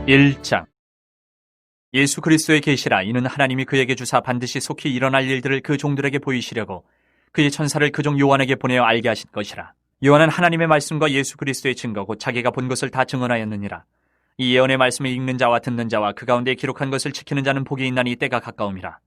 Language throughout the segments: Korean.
1장. 예수 그리스도의 계시라. 이는 하나님이 그에게 주사 반드시 속히 일어날 일들을 그 종들에게 보이시려고 그의 천사를 그 종 요한에게 보내어 알게 하신 것이라. 요한은 하나님의 말씀과 예수 그리스도의 증거 곧 자기가 본 것을 다 증언하였느니라. 이 예언의 말씀을 읽는 자와 듣는 자와 그 가운데 기록한 것을 지키는 자는 복이 있나니 때가 가까움이라.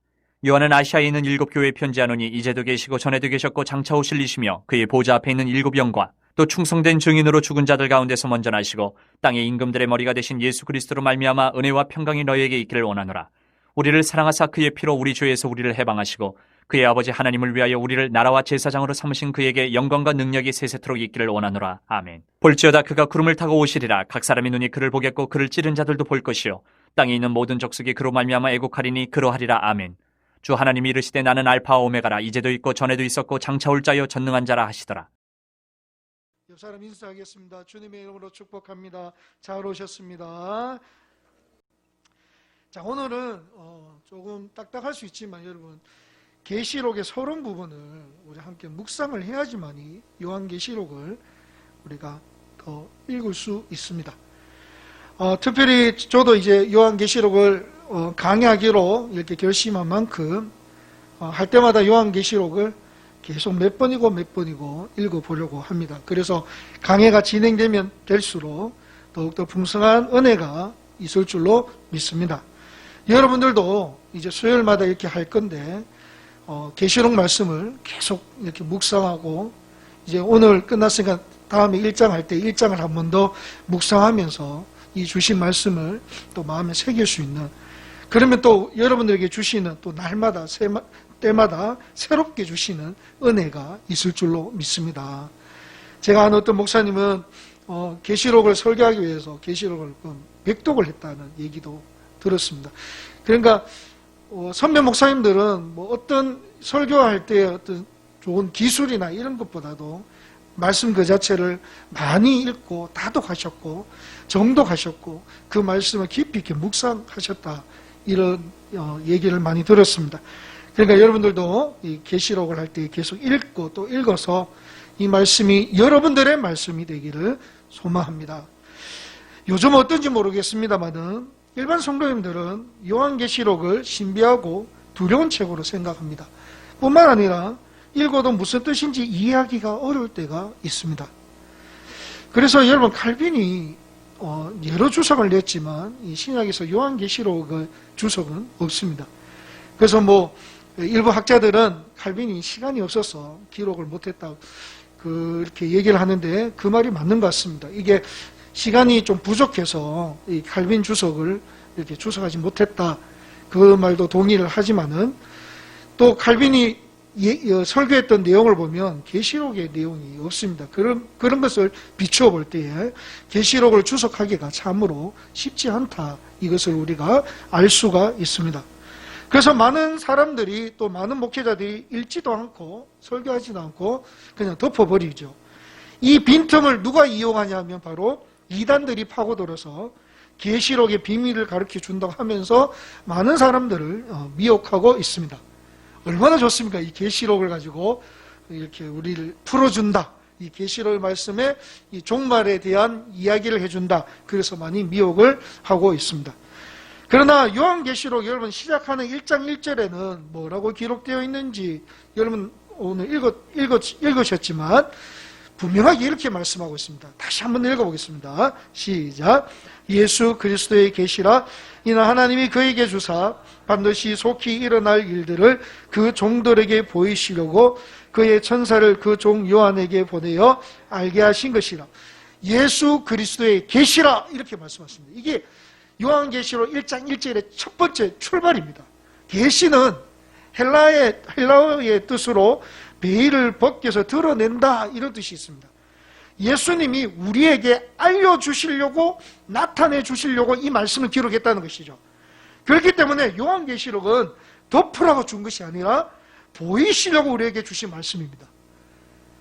요한은 아시아에 있는 7교회에 편지하노니 이제도 계시고 전에도 계셨고 장차 오실 이시며 그의 보좌 앞에 있는 7영과 또 충성된 증인으로 죽은 자들 가운데서 먼저 나시고 땅의 임금들의 머리가 되신 예수 그리스도로 말미암아 은혜와 평강이 너희에게 있기를 원하노라. 우리를 사랑하사 그의 피로 우리 죄에서 우리를 해방하시고 그의 아버지 하나님을 위하여 우리를 나라와 제사장으로 삼으신 그에게 영광과 능력이 세세토록 있기를 원하노라. 아멘. 볼지어다 그가 구름을 타고 오시리라. 각 사람의 눈이 그를 보겠고 그를 찌른 자들도 볼 것이요 땅에 있는 모든 족속이 그로 말미암아 애곡하리니 그러하리라. 아멘. 주 하나님이 이르시되 나는 알파와 오메가라. 이제도 있고 전에도 있었고 장차 올 자여 전능한 자라 하시더라. 옆 사람 인사하겠습니다. 주님의 이름으로 축복합니다. 잘 오셨습니다. 자, 오늘은 조금 딱딱할 수 있지만 여러분 계시록의 서론 부분을 우리 함께 묵상을 해야지만이 요한계시록을 우리가 더 읽을 수 있습니다. 특별히 저도 이제 요한계시록을 강의하기로 이렇게 결심한 만큼 할 때마다 요한계시록을 계속 몇 번이고 읽어보려고 합니다. 그래서 강해가 진행되면 될수록 더욱더 풍성한 은혜가 있을 줄로 믿습니다. 여러분들도 이제 수요일마다 이렇게 할 건데 계시록 말씀을 계속 이렇게 묵상하고 이제 오늘 끝났으니까 다음에 1장 할 때 1장을 한 번 더 묵상하면서 이 주신 말씀을 또 마음에 새길 수 있는, 그러면 또 여러분들에게 주시는 또 날마다 때마다 새롭게 주시는 은혜가 있을 줄로 믿습니다. 제가 아는 어떤 목사님은 계시록을 설교하기 위해서 계시록을 백독을 했다는 얘기도 들었습니다. 그러니까 선배 목사님들은 뭐 어떤 설교할 때 어떤 좋은 기술이나 이런 것보다도 말씀 그 자체를 많이 읽고 다독하셨고 정독하셨고 그 말씀을 깊이 있게 묵상하셨다, 이런 얘기를 많이 들었습니다. 그러니까 여러분들도 이 계시록을 할 때 계속 읽고 또 읽어서 이 말씀이 여러분들의 말씀이 되기를 소망합니다. 요즘 어떤지 모르겠습니다만은 일반 성도님들은 요한계시록을 신비하고 두려운 책으로 생각합니다. 뿐만 아니라 읽어도 무슨 뜻인지 이해하기가 어려울 때가 있습니다. 그래서 여러분 칼빈이 여러 주석을 냈지만 이 신약에서 요한계시록의 주석은 없습니다. 그래서 일부 학자들은 칼빈이 시간이 없어서 기록을 못했다 그렇게 얘기를 하는데 그 말이 맞는 것 같습니다. 이게 시간이 좀 부족해서 이 칼빈 주석을 이렇게 주석하지 못했다, 그 말도 동의를 하지만은 또 칼빈이 설교했던 내용을 보면 계시록의 내용이 없습니다. 그런 것을 비추어 볼 때에 계시록을 주석하기가 참으로 쉽지 않다, 이것을 우리가 알 수가 있습니다. 그래서 많은 사람들이 또 많은 목회자들이 읽지도 않고 설교하지도 않고 그냥 덮어버리죠. 이 빈틈을 누가 이용하냐면 바로 이단들이 파고들어서 계시록의 비밀을 가르쳐 준다고 하면서 많은 사람들을 미혹하고 있습니다. 얼마나 좋습니까? 이 계시록을 가지고 이렇게 우리를 풀어준다, 이 계시록의 말씀에 이 종말에 대한 이야기를 해준다, 그래서 많이 미혹을 하고 있습니다. 그러나 요한계시록 여러분 시작하는 1장 1절에는 뭐라고 기록되어 있는지 여러분 오늘 읽으셨지만 분명하게 이렇게 말씀하고 있습니다. 다시 한번 읽어보겠습니다. 시작. 예수 그리스도의 계시라. 이는 하나님이 그에게 주사 반드시 속히 일어날 일들을 그 종들에게 보이시려고 그의 천사를 그 종 요한에게 보내어 알게 하신 것이라. 예수 그리스도의 계시라, 이렇게 말씀하십니다. 이게 요한계시록 1장 1절의 첫 번째 출발입니다. 계시는 헬라어의 뜻으로 베일을 벗겨서 드러낸다, 이런 뜻이 있습니다. 예수님이 우리에게 알려주시려고, 나타내 주시려고 이 말씀을 기록했다는 것이죠. 그렇기 때문에 요한계시록은 덮으라고 준 것이 아니라 보이시려고 우리에게 주신 말씀입니다.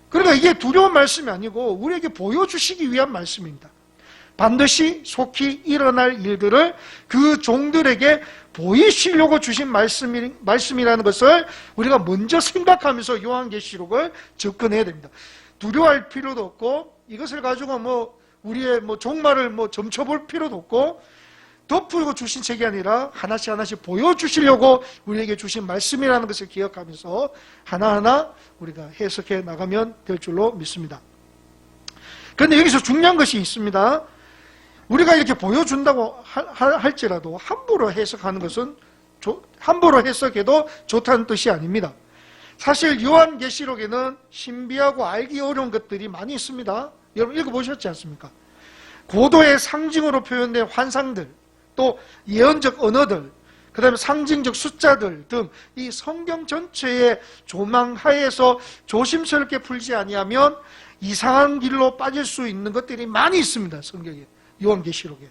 그러니까 이게 두려운 말씀이 아니고 우리에게 보여주시기 위한 말씀입니다. 반드시 속히 일어날 일들을 그 종들에게 보이시려고 주신 말씀이라는 것을 우리가 먼저 생각하면서 요한계시록을 접근해야 됩니다. 두려워할 필요도 없고 이것을 가지고 우리의 종말을 점쳐볼 필요도 없고 덮고 주신 책이 아니라 하나씩 하나씩 보여주시려고 우리에게 주신 말씀이라는 것을 기억하면서 하나하나 우리가 해석해 나가면 될 줄로 믿습니다. 그런데 여기서 중요한 것이 있습니다. 우리가 이렇게 보여준다고 할지라도 함부로 해석하는 것은 함부로 해석해도 좋다는 뜻이 아닙니다. 사실 요한계시록에는 신비하고 알기 어려운 것들이 많이 있습니다. 여러분 읽어보셨지 않습니까? 고도의 상징으로 표현된 환상들, 또 예언적 언어들, 그 다음에 상징적 숫자들 등 이 성경 전체의 조망하에서 조심스럽게 풀지 아니하면 이상한 길로 빠질 수 있는 것들이 많이 있습니다. 성경에, 요한계시록에.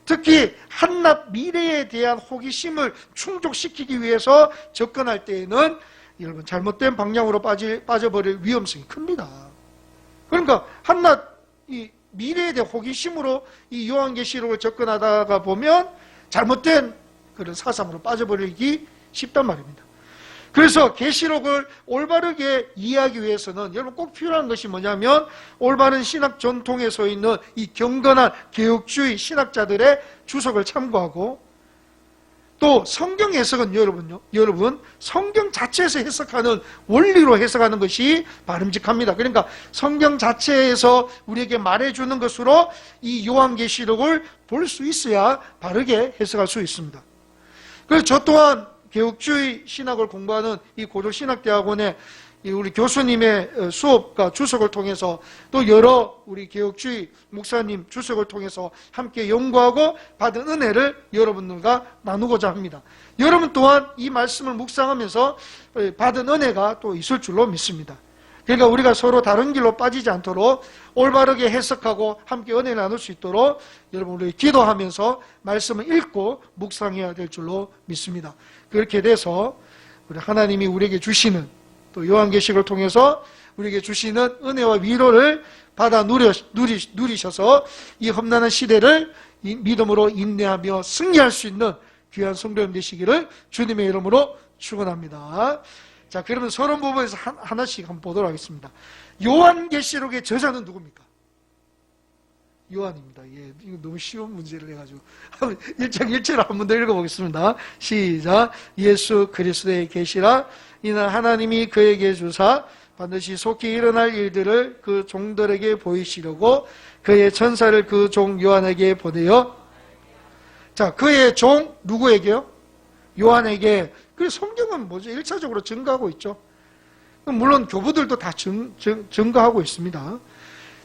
특히 한낱 미래에 대한 호기심을 충족시키기 위해서 접근할 때에는 여러분 잘못된 방향으로 빠져버릴 위험성이 큽니다. 그러니까 한낱 이 미래에 대한 호기심으로 이 요한계시록을 접근하다가 보면 잘못된 그런 사상으로 빠져버리기 쉽단 말입니다. 그래서 계시록을 올바르게 이해하기 위해서는 여러분 꼭 필요한 것이 뭐냐면 올바른 신학 전통에 서 있는 이 경건한 개혁주의 신학자들의 주석을 참고하고 또 성경 해석은 여러분 성경 자체에서 해석하는 원리로 해석하는 것이 바람직합니다. 그러니까 성경 자체에서 우리에게 말해주는 것으로 이 요한계시록을 볼 수 있어야 바르게 해석할 수 있습니다. 그래서 저 또한 개혁주의 신학을 공부하는 이 고려신학대학원의 우리 교수님의 수업과 주석을 통해서 또 여러 우리 개혁주의 목사님 주석을 통해서 함께 연구하고 받은 은혜를 여러분들과 나누고자 합니다. 여러분 또한 이 말씀을 묵상하면서 받은 은혜가 또 있을 줄로 믿습니다. 그러니까 우리가 서로 다른 길로 빠지지 않도록 올바르게 해석하고 함께 은혜 나눌 수 있도록 여러분 우리 기도하면서 말씀을 읽고 묵상해야 될 줄로 믿습니다. 그렇게 돼서 우리 하나님이 우리에게 주시는 또 요한계시록을 통해서 우리에게 주시는 은혜와 위로를 받아 누리셔서 이 험난한 시대를 믿음으로 인내하며 승리할 수 있는 귀한 성도님 되시기를 주님의 이름으로 축원합니다. 자, 그러면 서론 부분에서 하나씩 한번 보도록 하겠습니다. 요한계시록의 저자는 누굽니까? 요한입니다. 예, 이거 너무 쉬운 문제를 해가지고 1장 1절을 한 번 더 읽어보겠습니다. 시작. 예수 그리스도의 계시라 이는 하나님이 그에게 주사 반드시 속히 일어날 일들을 그 종들에게 보이시려고 그의 천사를 그 종 요한에게 보내어. 자, 그의 종 누구에게요? 요한에게. 그 성경은 뭐죠? 1차적으로 증거하고 있죠. 물론 교부들도 다 증거하고 있습니다.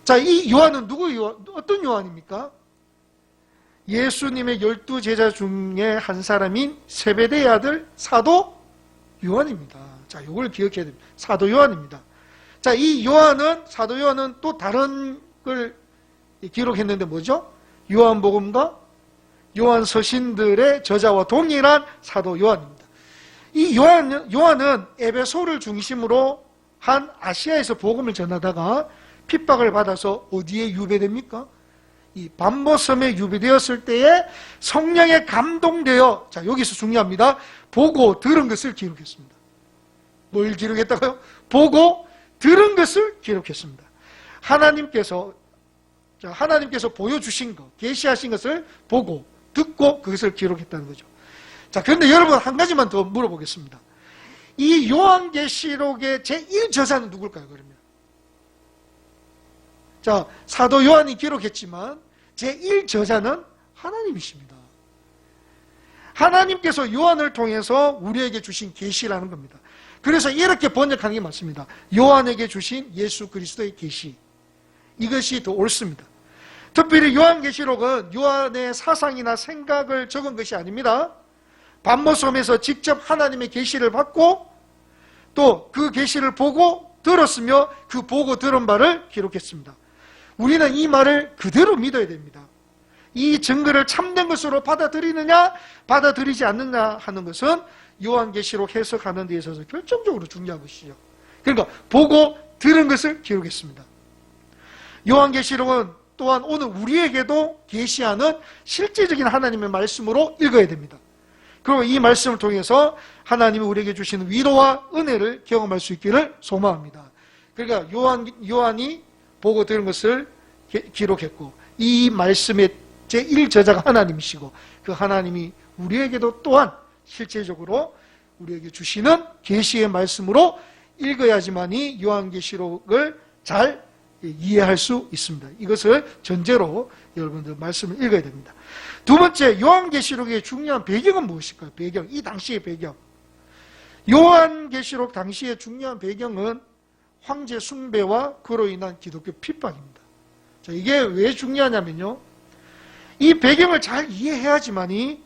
자, 이 요한은 어떤 요한입니까? 예수님의 12제자 중에 한 사람인 세베대의 아들 사도 요한입니다. 자, 이걸 기억해야 됩니다. 사도 요한입니다. 자, 이 사도 요한은 또 다른 걸 기록했는데 뭐죠? 요한복음과 요한서신들의 저자와 동일한 사도 요한입니다. 이 요한은 에베소를 중심으로 한 아시아에서 복음을 전하다가 핍박을 받아서 어디에 유배됩니까? 이 밤모섬에 유배되었을 때에 성령에 감동되어, 자, 여기서 중요합니다. 보고 들은 것을 기록했습니다. 뭘 기록했다고요? 보고 들은 것을 기록했습니다. 하나님께서 보여주신 것, 계시하신 것을 보고 듣고 그것을 기록했다는 거죠. 자, 그런데 여러분 한 가지만 더 물어보겠습니다. 이 요한계시록의 제1저자는 누굴까요, 그러면? 자, 사도 요한이 기록했지만 제1저자는 하나님이십니다. 하나님께서 요한을 통해서 우리에게 주신 계시라는 겁니다. 그래서 이렇게 번역하는 게 맞습니다. 요한에게 주신 예수 그리스도의 계시. 이것이 더 옳습니다. 특별히 요한계시록은 요한의 사상이나 생각을 적은 것이 아닙니다. 밤모섬에서 직접 하나님의 계시를 받고 또 그 계시를 보고 들었으며 그 보고 들은 바를 기록했습니다. 우리는 이 말을 그대로 믿어야 됩니다. 이 증거를 참된 것으로 받아들이느냐 받아들이지 않느냐 하는 것은 요한계시록 해석하는 데 있어서 결정적으로 중요한 것이죠. 그러니까 보고 들은 것을 기록했습니다. 요한계시록은 또한 오늘 우리에게도 계시하는 실제적인 하나님의 말씀으로 읽어야 됩니다. 그리고 이 말씀을 통해서 하나님이 우리에게 주시는 위로와 은혜를 경험할 수 있기를 소망합니다. 그러니까 요한이 보고 들은 것을 기록했고 이 말씀의 제1저자가 하나님이시고 그 하나님이 우리에게도 또한 실제적으로 우리에게 주시는 계시의 말씀으로 읽어야지만이 요한계시록을 잘 이해할 수 있습니다. 이것을 전제로 여러분들 말씀을 읽어야 됩니다. 두 번째, 요한계시록의 중요한 배경은 무엇일까요? 배경, 이 당시의 배경. 요한계시록 당시의 중요한 배경은 황제 숭배와 그로 인한 기독교 핍박입니다. 자, 이게 왜 중요하냐면요, 이 배경을 잘 이해해야지만이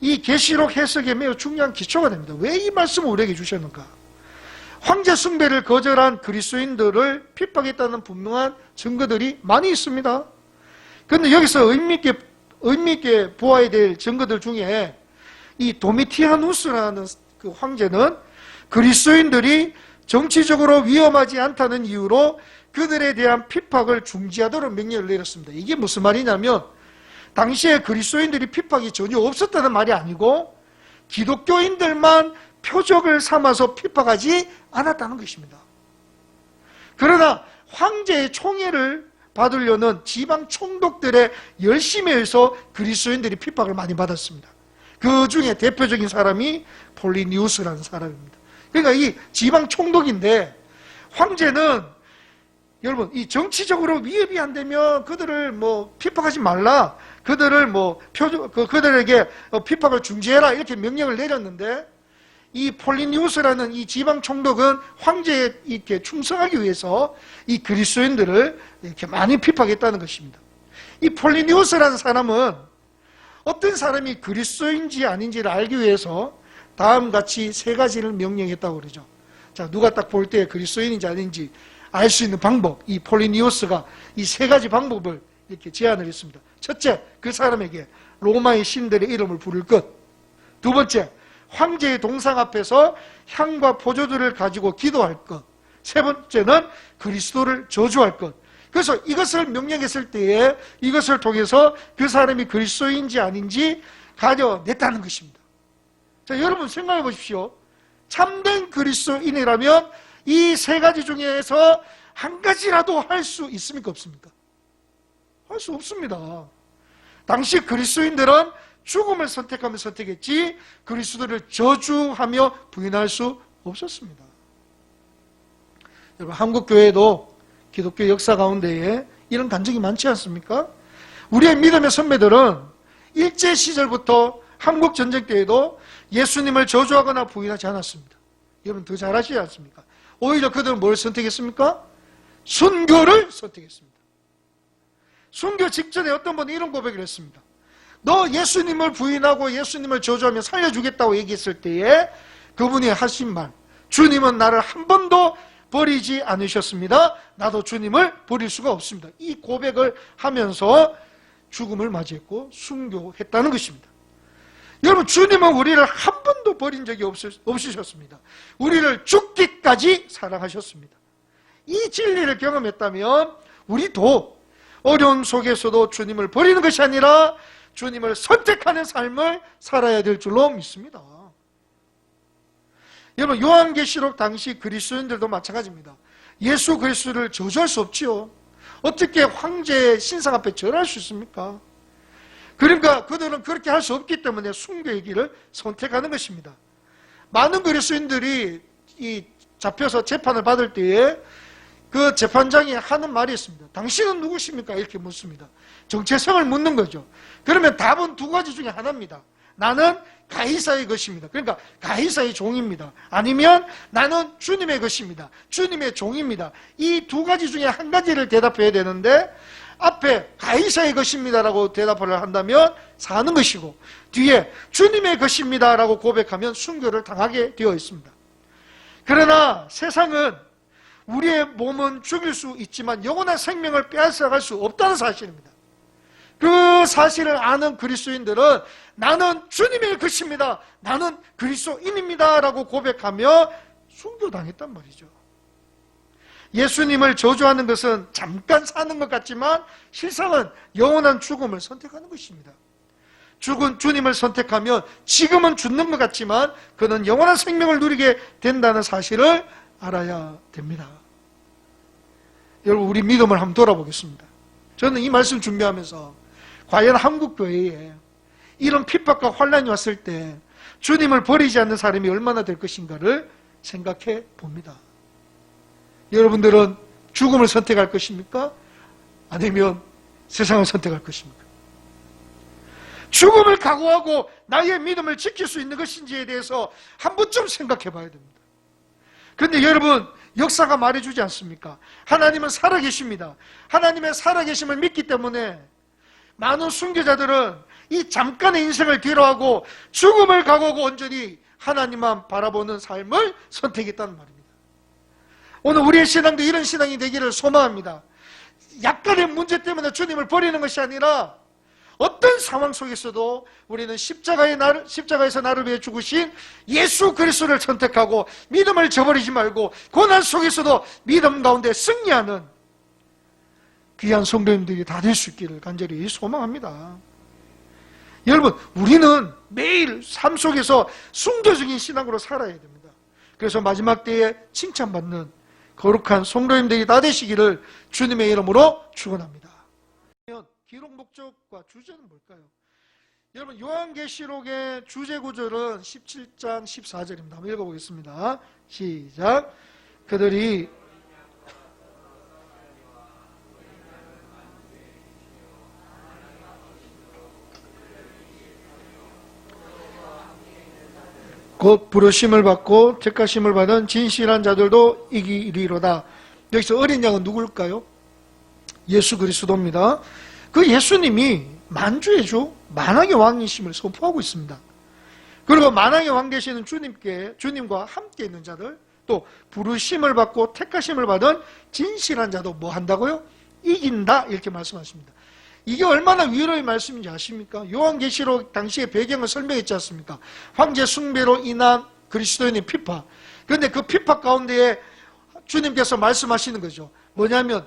이 계시록 해석에 매우 중요한 기초가 됩니다. 왜 이 말씀을 우리에게 주셨는가? 황제 숭배를 거절한 그리스도인들을 핍박했다는 분명한 증거들이 많이 있습니다. 그런데 여기서 의미있게 보아야 될 증거들 중에 이 도미티아누스라는 그 황제는 그리스도인들이 정치적으로 위험하지 않다는 이유로 그들에 대한 핍박을 중지하도록 명령을 내렸습니다. 이게 무슨 말이냐면 당시에 그리스도인들이 핍박이 전혀 없었다는 말이 아니고 기독교인들만 표적을 삼아서 핍박하지 않았다는 것입니다. 그러나 황제의 총애를 받으려는 지방 총독들의 열심에 의해서 그리스도인들이 핍박을 많이 받았습니다. 그 중에 대표적인 사람이 폴리니우스라는 사람입니다. 그러니까 이 지방 총독인데 황제는 여러분 이 정치적으로 위협이 안 되면 그들을 핍박하지 말라, 그들을 그들에게 핍박을 중지해라 이렇게 명령을 내렸는데 이 폴리니우스라는 이 지방 총독은 황제에 이렇게 충성하기 위해서 이 그리스도인들을 이렇게 많이 핍박했다는 것입니다. 이 폴리니우스라는 사람은 어떤 사람이 그리스도인지 아닌지를 알기 위해서 다음같이 세 가지를 명령했다고 그러죠. 자, 누가 딱 볼 때 그리스도인인지 아닌지 알 수 있는 방법, 이 폴리니우스가 이 세 가지 방법을 이렇게 제안을 했습니다. 첫째, 그 사람에게 로마의 신들의 이름을 부를 것. 두 번째, 황제의 동상 앞에서 향과 포도주를 가지고 기도할 것. 세 번째는 그리스도를 저주할 것. 그래서 이것을 명령했을 때에 이것을 통해서 그 사람이 그리스도인지 아닌지 가려냈다는 것입니다. 자, 여러분 생각해 보십시오. 참된 그리스도인이라면 이 세 가지 중에서 한 가지라도 할 수 있습니까? 없습니까? 할 수 없습니다. 당시 그리스도인들은 죽음을 선택하며 선택했지 그리스도를 저주하며 부인할 수 없었습니다. 여러분, 한국 교회도 기독교 역사 가운데에 이런 간증이 많지 않습니까? 우리의 믿음의 선배들은 일제 시절부터 한국 전쟁 때에도 예수님을 저주하거나 부인하지 않았습니다. 여러분 더 잘하시지 않습니까? 오히려 그들은 뭘 선택했습니까? 순교를 선택했습니다. 순교 직전에 어떤 분이 이런 고백을 했습니다. 너 예수님을 부인하고 예수님을 저주하며 살려주겠다고 얘기했을 때에 그분이 하신 말, 주님은 나를 한 번도 버리지 않으셨습니다. 나도 주님을 버릴 수가 없습니다. 이 고백을 하면서 죽음을 맞이했고 순교했다는 것입니다. 여러분, 주님은 우리를 한 번도 버린 적이 없으셨습니다. 우리를 죽기까지 사랑하셨습니다. 이 진리를 경험했다면 우리도 어려운 속에서도 주님을 버리는 것이 아니라 주님을 선택하는 삶을 살아야 될 줄로 믿습니다. 여러분, 요한계시록 당시 그리스도인들도 마찬가지입니다. 예수 그리스도를 저주할 수 없지요. 어떻게 황제의 신상 앞에 절할 수 있습니까? 그러니까 그들은 그렇게 할 수 없기 때문에 순교의 길을 선택하는 것입니다. 많은 그리스도인들이 잡혀서 재판을 받을 때에 그 재판장이 하는 말이 있습니다. 당신은 누구십니까? 이렇게 묻습니다. 정체성을 묻는 거죠. 그러면 답은 두 가지 중에 하나입니다. 나는 가이사의 것입니다. 그러니까 가이사의 종입니다. 아니면 나는 주님의 것입니다. 주님의 종입니다. 이 두 가지 중에 한 가지를 대답해야 되는데 앞에 가이사의 것입니다라고 대답을 한다면 사는 것이고 뒤에 주님의 것입니다라고 고백하면 순교를 당하게 되어 있습니다. 그러나 세상은 우리의 몸은 죽일 수 있지만 영원한 생명을 빼앗아갈 수 없다는 사실입니다. 그 사실을 아는 그리스도인들은 나는 주님의 것입니다. 나는 그리스도인입니다. 라고 고백하며 순교당했단 말이죠. 예수님을 저주하는 것은 잠깐 사는 것 같지만 실상은 영원한 죽음을 선택하는 것입니다. 죽은 주님을 선택하면 지금은 죽는 것 같지만 그는 영원한 생명을 누리게 된다는 사실을 알아야 됩니다. 여러분, 우리 믿음을 한번 돌아보겠습니다. 저는 이 말씀 준비하면서 과연 한국교회에 이런 핍박과 환란이 왔을 때 주님을 버리지 않는 사람이 얼마나 될 것인가를 생각해 봅니다. 여러분들은 죽음을 선택할 것입니까? 아니면 세상을 선택할 것입니까? 죽음을 각오하고 나의 믿음을 지킬 수 있는 것인지에 대해서 한 번쯤 생각해 봐야 됩니다. 그런데 여러분, 역사가 말해주지 않습니까? 하나님은 살아계십니다. 하나님의 살아계심을 믿기 때문에 많은 순교자들은 이 잠깐의 인생을 뒤로하고 죽음을 각오하고 온전히 하나님만 바라보는 삶을 선택했다는 말입니다. 오늘 우리의 신앙도 이런 신앙이 되기를 소망합니다. 약간의 문제 때문에 주님을 버리는 것이 아니라 어떤 상황 속에서도 우리는 십자가에서 나를 위해 죽으신 예수 그리스도를 선택하고 믿음을 저버리지 말고 고난 속에서도 믿음 가운데 승리하는 귀한 성도님들이 다 될 수 있기를 간절히 소망합니다. 여러분, 우리는 매일 삶 속에서 순교적인 신앙으로 살아야 됩니다. 그래서 마지막 때에 칭찬받는 거룩한 성도님들이 다 되시기를 주님의 이름으로 축원합니다. 기록 목적과 주제는 뭘까요? 여러분, 요한계시록의 주제 구절은 17장 14절입니다. 한번 읽어보겠습니다. 시작. 그들이 곧 부르심을 받고 택하심을 받은 진실한 자들도 이기리로다. 여기서 어린 양은 누굴까요? 예수 그리스도입니다. 그 예수님이 만주의 주, 만왕의 왕이심을 선포하고 있습니다. 그리고 만왕의 왕 되시는 주님과 함께 있는 자들, 또 부르심을 받고 택하심을 받은 진실한 자도 뭐 한다고요? 이긴다, 이렇게 말씀하십니다. 이게 얼마나 위로의 말씀인지 아십니까? 요한계시록 당시의 배경을 설명했지 않습니까? 황제 숭배로 인한 그리스도인의 핍박. 그런데 그 핍박 가운데에 주님께서 말씀하시는 거죠. 뭐냐면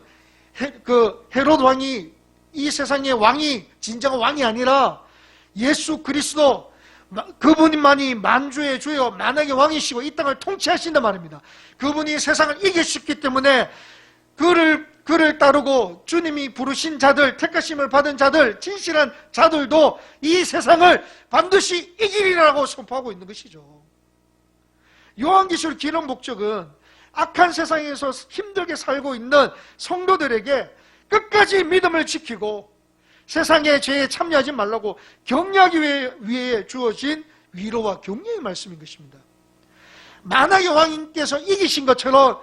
헤롯 왕이, 이 세상의 왕이 진정한 왕이 아니라 예수 그리스도, 그분만이 만주의 주요 만왕의 왕이시고 이 땅을 통치하신단 말입니다. 그분이 세상을 이기셨기 때문에 그를 따르고 주님이 부르신 자들, 택하심을 받은 자들, 진실한 자들도 이 세상을 반드시 이기리라고 선포하고 있는 것이죠. 요한계시록 기록 목적은 악한 세상에서 힘들게 살고 있는 성도들에게 끝까지 믿음을 지키고 세상의 죄에 참여하지 말라고 격려하기 위해 주어진 위로와 격려의 말씀인 것입니다. 만왕의 왕님께서 이기신 것처럼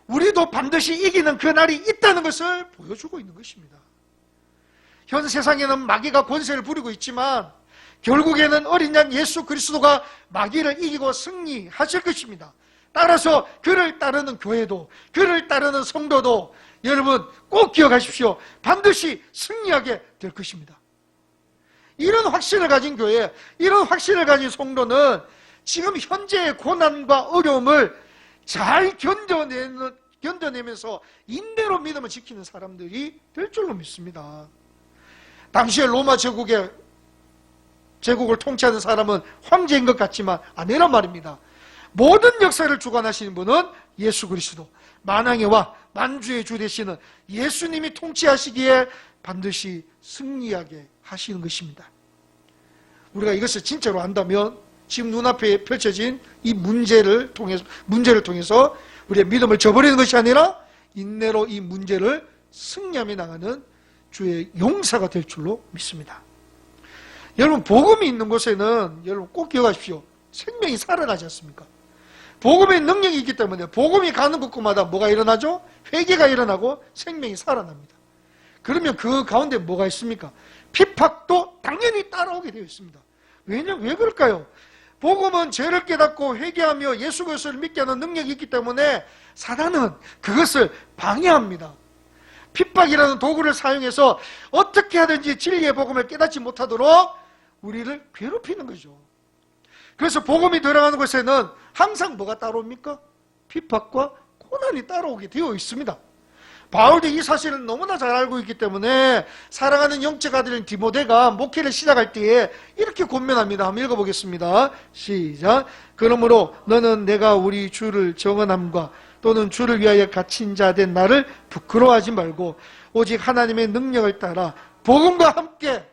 우리도 반드시 이기는 그날이 있다는 것을 보여주고 있는 것입니다. 현 세상에는 마귀가 권세를 부리고 있지만 결국에는 어린 양 예수 그리스도가 마귀를 이기고 승리하실 것입니다. 따라서 그를 따르는 교회도, 그를 따르는 성도도 여러분 꼭 기억하십시오. 반드시 승리하게 될 것입니다. 이런 확신을 가진 교회, 이런 확신을 가진 성도는 지금 현재의 고난과 어려움을 잘 견뎌내면서 인내로 믿음을 지키는 사람들이 될 줄로 믿습니다. 당시에 로마 제국을 통치하는 사람은 황제인 것 같지만 아니란 말입니다. 모든 역사를 주관하시는 분은 예수 그리스도, 만왕의 왕, 만주의 주 되시는 예수님이 통치하시기에 반드시 승리하게 하시는 것입니다. 우리가 이것을 진짜로 안다면 지금 눈앞에 펼쳐진 이 문제를 통해서 우리의 믿음을 저버리는 것이 아니라 인내로 이 문제를 승리하며 나가는 주의 용사가 될 줄로 믿습니다. 여러분, 복음이 있는 곳에는 여러분 꼭 기억하십시오. 생명이 살아나지 않습니까? 복음의 능력이 있기 때문에 복음이 가는 곳마다 뭐가 일어나죠? 회개가 일어나고 생명이 살아납니다. 그러면 그 가운데 뭐가 있습니까? 핍박도 당연히 따라오게 되어 있습니다. 왜 그럴까요? 복음은 죄를 깨닫고 회개하며 예수 그리스도를 믿게 하는 능력이 있기 때문에 사단은 그것을 방해합니다. 핍박이라는 도구를 사용해서 어떻게 하든지 진리의 복음을 깨닫지 못하도록 우리를 괴롭히는 거죠. 그래서 복음이 들어가는 곳에는 항상 뭐가 따라옵니까? 핍박과 고난이 따라오게 되어 있습니다. 바울도 이 사실을 너무나 잘 알고 있기 때문에 사랑하는 영적 아들인 디모데가 목회를 시작할 때에 이렇게 권면합니다. 한번 읽어보겠습니다. 시작. 그러므로 너는 내가 우리 주를 정언함과 또는 주를 위하여 갇힌 자 된 나를 부끄러워하지 말고 오직 하나님의 능력을 따라 복음과 함께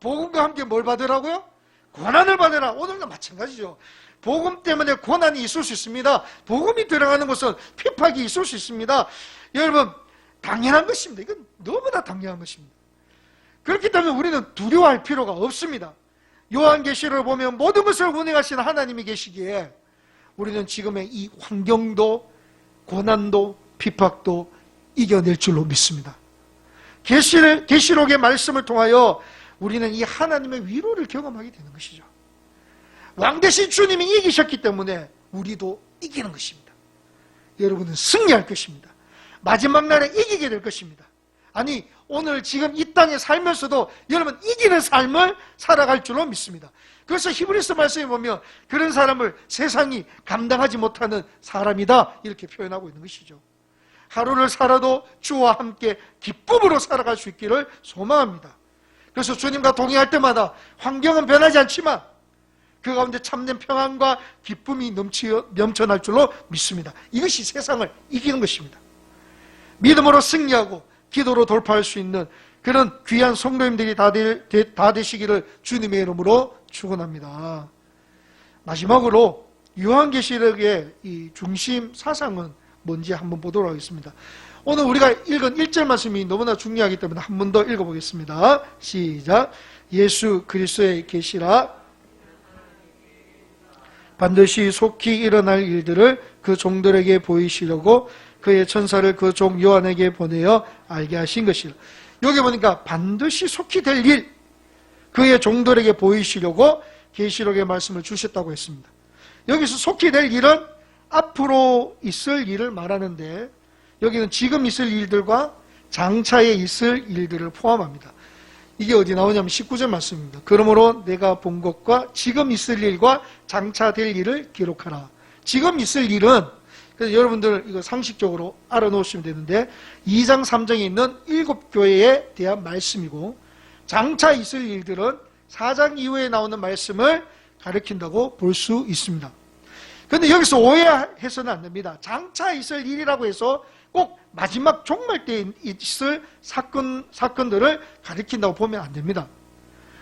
복음과 함께 뭘 받으라고요? 고난을 받으라. 오늘도 마찬가지죠. 복음 때문에 고난이 있을 수 있습니다. 복음이 들어가는 것은 핍박이 있을 수 있습니다. 여러분, 당연한 것입니다. 이건 너무나 당연한 것입니다. 그렇기 때문에 우리는 두려워할 필요가 없습니다. 요한계시를 보면 모든 것을 운행하시는 하나님이 계시기에 우리는 지금의 이 환경도 고난도 핍박도 이겨낼 줄로 믿습니다. 계시록의 말씀을 통하여 우리는 이 하나님의 위로를 경험하게 되는 것이죠. 왕 대신 주님이 이기셨기 때문에 우리도 이기는 것입니다. 여러분은 승리할 것입니다. 마지막 날에 이기게 될 것입니다. 아니, 오늘 지금 이 땅에 살면서도 여러분 이기는 삶을 살아갈 줄로 믿습니다. 그래서 히브리서 말씀에 보면 그런 사람을 세상이 감당하지 못하는 사람이다 이렇게 표현하고 있는 것이죠. 하루를 살아도 주와 함께 기쁨으로 살아갈 수 있기를 소망합니다. 그래서 주님과 동행할 때마다 환경은 변하지 않지만 그 가운데 참된 평안과 기쁨이 넘쳐날 줄로 믿습니다. 이것이 세상을 이기는 것입니다. 믿음으로 승리하고 기도로 돌파할 수 있는 그런 귀한 성도님들이 다 되시기를 주님의 이름으로 축원합니다. 마지막으로 요한계시록의 이 중심 사상은 뭔지 한번 보도록 하겠습니다. 오늘 우리가 읽은 1절 말씀이 너무나 중요하기 때문에 한 번 더 읽어보겠습니다. 시작. 예수 그리스도의 계시라 반드시 속히 일어날 일들을 그 종들에게 보이시려고 그의 천사를 그 종 요한에게 보내어 알게 하신 것이라. 여기 보니까 반드시 속히 될 일, 그의 종들에게 보이시려고 계시록의 말씀을 주셨다고 했습니다. 여기서 속히 될 일은 앞으로 있을 일을 말하는데 여기는 지금 있을 일들과 장차에 있을 일들을 포함합니다. 이게 어디 나오냐면 19절 말씀입니다. 그러므로 내가 본 것과 지금 있을 일과 장차 될 일을 기록하라. 지금 있을 일은, 그래서 여러분들 이거 상식적으로 알아놓으시면 되는데 2장 3장에 있는 7교회에 대한 말씀이고, 장차 있을 일들은 4장 이후에 나오는 말씀을 가리킨다고 볼 수 있습니다. 그런데 여기서 오해해서는 안 됩니다. 장차 있을 일이라고 해서 꼭 마지막 종말 때 있을 사건들을 가리킨다고 보면 안 됩니다.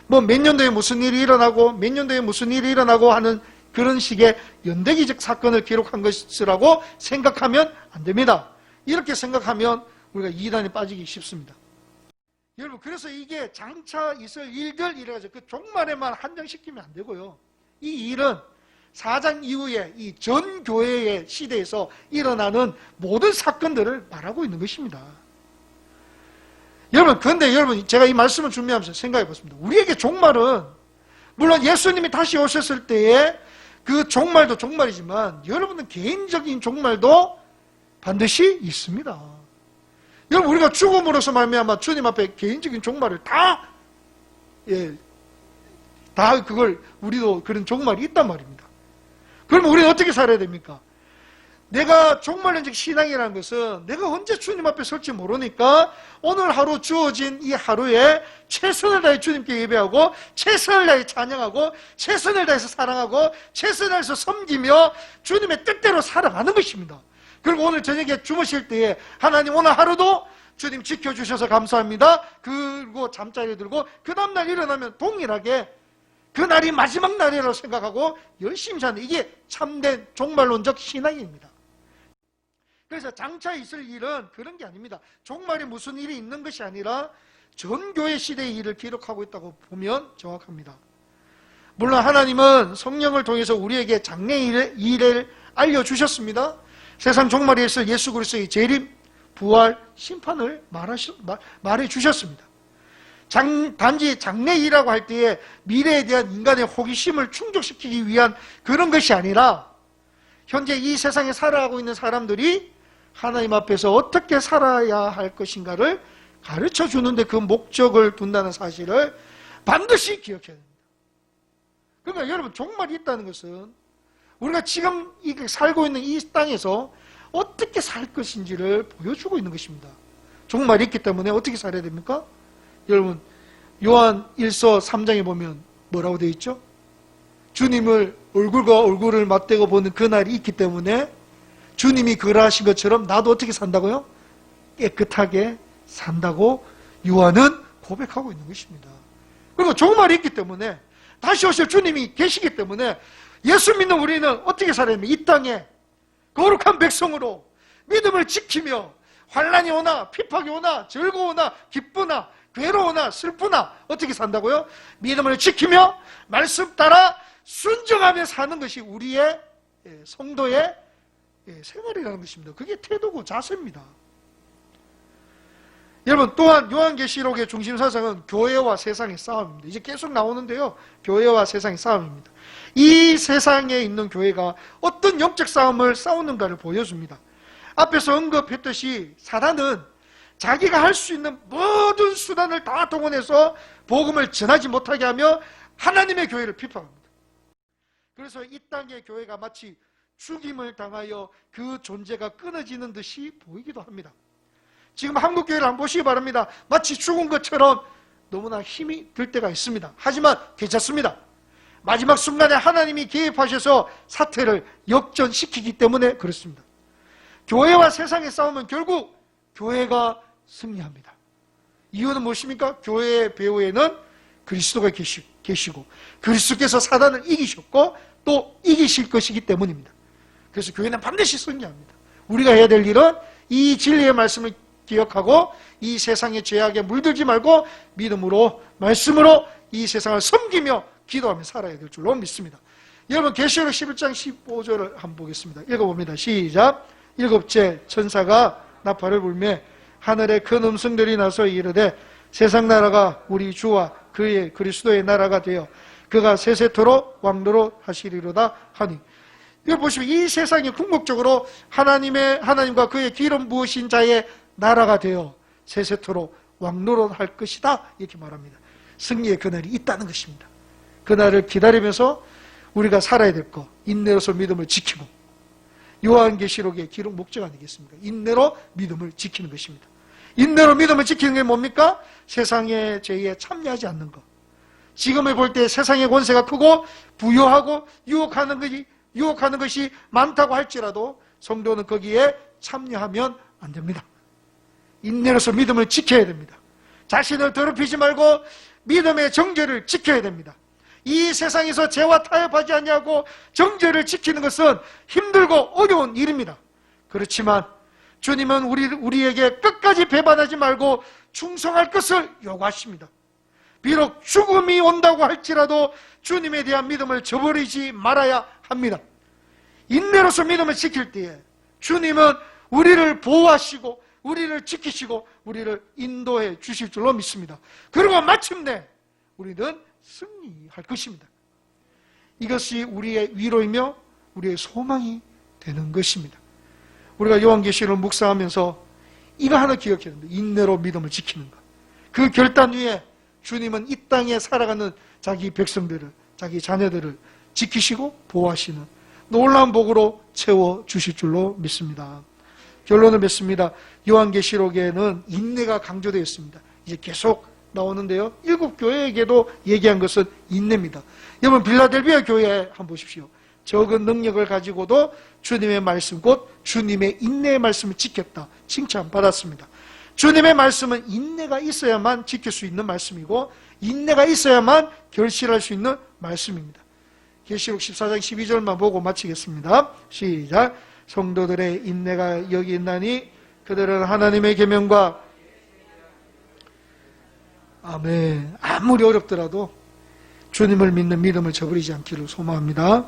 뭐 몇 년도에 무슨 일이 일어나고 몇 년도에 무슨 일이 일어나고 하는 그런 식의 연대기적 사건을 기록한 것이라고 생각하면 안 됩니다. 이렇게 생각하면 우리가 이단에 빠지기 쉽습니다. 여러분, 그래서 이게 장차 있을 일들 이래가지고 그 종말에만 한정시키면 안 되고요. 이 일은 4장 이후에 이 전 교회의 시대에서 일어나는 모든 사건들을 말하고 있는 것입니다. 여러분, 그런데 여러분, 제가 이 말씀을 준비하면서 생각해 봤습니다. 우리에게 종말은, 물론 예수님이 다시 오셨을 때에 그 종말도 종말이지만, 여러분은 개인적인 종말도 반드시 있습니다. 여러분, 우리가 죽음으로서 말미암아 주님 앞에 개인적인 종말을 다 그걸, 우리도 그런 종말이 있단 말입니다. 그러면 우리는 어떻게 살아야 됩니까? 내가 종말론적 신앙이라는 것은 내가 언제 주님 앞에 설지 모르니까 오늘 하루 주어진 이 하루에 최선을 다해 주님께 예배하고 최선을 다해 찬양하고 최선을 다해서 사랑하고 최선을 다해서 섬기며 주님의 뜻대로 살아가는 것입니다. 그리고 오늘 저녁에 주무실 때에 하나님 오늘 하루도 주님 지켜주셔서 감사합니다. 그리고 잠자리 들고 그 다음날 일어나면 동일하게 그날이 마지막 날이라고 생각하고 열심히 사는, 이게 참된 종말론적 신앙입니다. 그래서 장차 있을 일은 그런 게 아닙니다. 종말에 무슨 일이 있는 것이 아니라 전교회 시대의 일을 기록하고 있다고 보면 정확합니다. 물론 하나님은 성령을 통해서 우리에게 장래의 일을 알려주셨습니다. 세상 종말에 있을 예수 그리스도의 재림, 부활, 심판을 말해주셨습니다. 단지 장래일이라고 할 때에 미래에 대한 인간의 호기심을 충족시키기 위한 그런 것이 아니라 현재 이 세상에 살아가고 있는 사람들이 하나님 앞에서 어떻게 살아야 할 것인가를 가르쳐 주는데 그 목적을 둔다는 사실을 반드시 기억해야 됩니다. 그러니까 여러분, 종말이 있다는 것은 우리가 지금 살고 있는 이 땅에서 어떻게 살 것인지를 보여주고 있는 것입니다. 종말이 있기 때문에 어떻게 살아야 됩니까? 여러분, 요한 1서 3장에 보면 뭐라고 되어 있죠? 주님을 얼굴과 얼굴을 맞대고 보는 그날이 있기 때문에 주님이 그러하신 것처럼 나도 어떻게 산다고요? 깨끗하게 산다고 요한은 고백하고 있는 것입니다. 그리고 종말이 있기 때문에, 다시 오실 주님이 계시기 때문에 예수 믿는 우리는 어떻게 살아야 됩니까? 이 땅에 거룩한 백성으로 믿음을 지키며 환난이 오나 핍박이 오나 즐거우나 기쁘나 괴로우나 슬프나 어떻게 산다고요? 믿음을 지키며 말씀 따라 순종하며 사는 것이 우리의 성도의 생활이라는 것입니다. 그게 태도고 자세입니다. 여러분, 또한 요한계시록의 중심사상은 교회와 세상의 싸움입니다. 이제 계속 나오는데요, 교회와 세상의 싸움입니다. 이 세상에 있는 교회가 어떤 영적 싸움을 싸우는가를 보여줍니다. 앞에서 언급했듯이 사단은 자기가 할 수 있는 모든 수단을 다 동원해서 복음을 전하지 못하게 하며 하나님의 교회를 비판합니다. 그래서 이 땅의 교회가 마치 죽임을 당하여 그 존재가 끊어지는 듯이 보이기도 합니다. 지금 한국 교회를 한번 보시기 바랍니다. 마치 죽은 것처럼 너무나 힘이 들 때가 있습니다. 하지만 괜찮습니다. 마지막 순간에 하나님이 개입하셔서 사태를 역전시키기 때문에 그렇습니다. 교회와 세상의 싸움은 결국 교회가 승리합니다. 이유는 무엇입니까? 교회의 배후에는 그리스도가 계시고 그리스도께서 사단을 이기셨고 또 이기실 것이기 때문입니다. 그래서 교회는 반드시 승리합니다. 우리가 해야 될 일은 이 진리의 말씀을 기억하고 이 세상의 죄악에 물들지 말고 믿음으로 말씀으로 이 세상을 섬기며 기도하며 살아야 될 줄로 믿습니다. 여러분, 계시록 11장 15절을 한번 보겠습니다. 읽어봅니다. 시작. 일곱째 천사가 나팔을 불매 하늘에 큰 음성들이 나서 이르되 세상 나라가 우리 주와 그의 그리스도의 나라가 되어 그가 세세토록 왕노로 하시리로다 하니. 이걸 보시면 이 세상이 궁극적으로 하나님과 그의 기름 부으신 자의 나라가 되어 세세토록 왕노로 할 것이다, 이렇게 말합니다. 승리의 그날이 있다는 것입니다. 그날을 기다리면서 우리가 살아야 될 것, 인내로서 믿음을 지키고, 요한계시록의 기록 목적 아니겠습니까? 인내로 믿음을 지키는 것입니다. 인내로 믿음을 지키는 게 뭡니까? 세상의 죄에 참여하지 않는 것. 지금을 볼 때 세상의 권세가 크고 부유하고 유혹하는 것이 많다고 할지라도 성도는 거기에 참여하면 안 됩니다. 인내로서 믿음을 지켜야 됩니다. 자신을 더럽히지 말고 믿음의 정죄를 지켜야 됩니다. 이 세상에서 죄와 타협하지 않냐고 정죄를 지키는 것은 힘들고 어려운 일입니다. 그렇지만 주님은 우리에게 끝까지 배반하지 말고 충성할 것을 요구하십니다. 비록 죽음이 온다고 할지라도 주님에 대한 믿음을 저버리지 말아야 합니다. 인내로서 믿음을 지킬 때에 주님은 우리를 보호하시고 우리를 지키시고 우리를 인도해 주실 줄로 믿습니다. 그리고 마침내 우리는 승리할 것입니다. 이것이 우리의 위로이며 우리의 소망이 되는 것입니다. 우리가 요한계시록을 묵상하면서 이거 하나 기억해야 됩니다. 인내로 믿음을 지키는 것. 그 결단 위에 주님은 이 땅에 살아가는 자기 백성들을, 자기 자녀들을 지키시고 보호하시는 놀라운 복으로 채워주실 줄로 믿습니다. 결론을 맺습니다. 요한계시록에는 인내가 강조되어 있습니다. 이제 계속 나오는데요, 7교회에게도 얘기한 것은 인내입니다. 여러분, 빌라델비아 교회 한번 보십시오. 적은 능력을 가지고도 주님의 말씀, 곧 주님의 인내의 말씀을 지켰다, 칭찬받았습니다. 주님의 말씀은 인내가 있어야만 지킬 수 있는 말씀이고 인내가 있어야만 결실할 수 있는 말씀입니다. 계시록 14장 12절만 보고 마치겠습니다. 시작. 성도들의 인내가 여기 있나니 그들은 하나님의 계명과, 아멘, 아무리 어렵더라도 주님을 믿는 믿음을 저버리지 않기를 소망합니다.